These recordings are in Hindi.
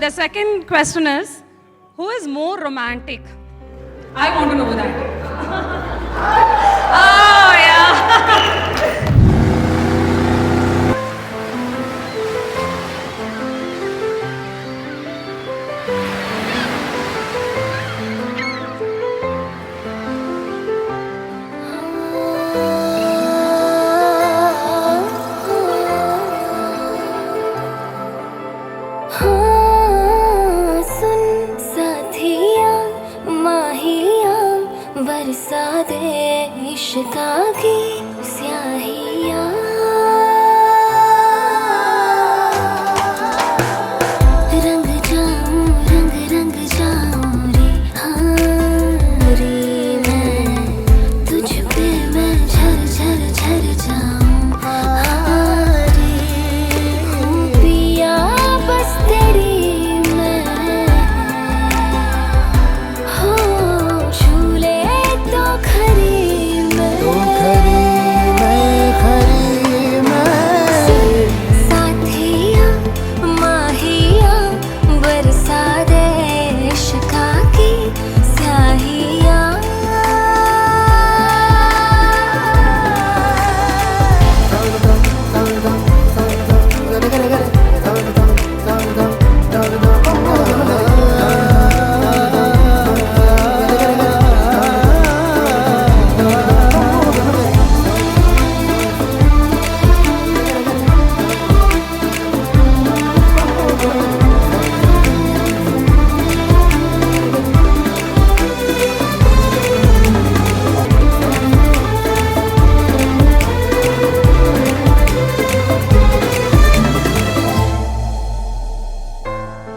the second question is, who is more romantic? I want to know that. Oh, yeah. बरसा दे इश्क़ा की स्याहियाँ रंग जाऊँ रंग रंग जाऊँ रे हाँ रे मैं तुझ पे मैं झर झर झर जाऊँ हाँ रे हूँ पिया बस तेरी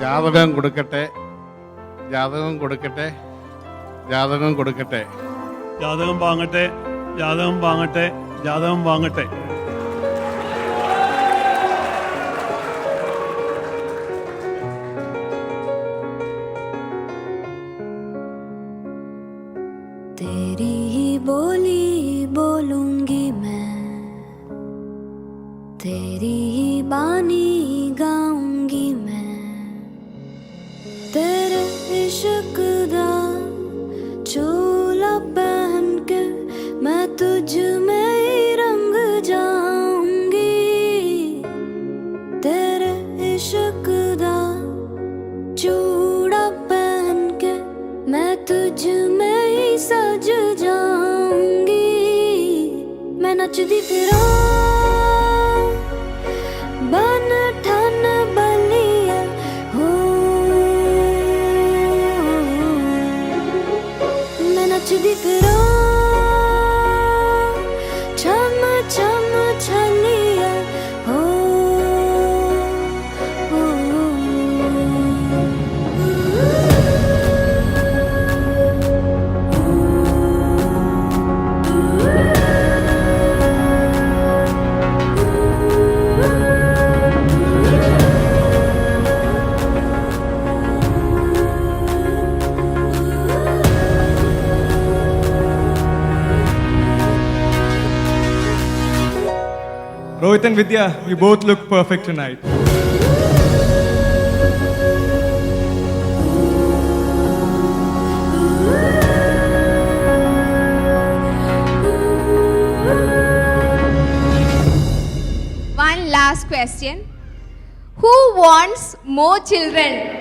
ജാതകം കൊടുക്കട്ടെ, ജാതകം കൊടുക്കട്ടെ, ജാതകം കൊടുക്കട്ടെ. ജാതകം വാങ്ങട്ടെ, ജാതകം വാങ്ങട്ടെ, ജാതകം വാങ്ങട്ടെ. तेरी ही बोली बोलूंगी मैं, तेरी ही बानी गाऊंगी मैं, तेरे इश्क दा चोला पहन के मैं तुझ में ही रंग जाऊंगी, तेरे इश्क दा चूड़ा पहन के मैं तुझ में ही सज जाऊंगी, मैं नचदी फिरां बन ठन बलिया हो, मैं नचदी फिरां छम छम छलिया हो, Rohit and Vidya, you both look perfect tonight. One last question. Who wants more children?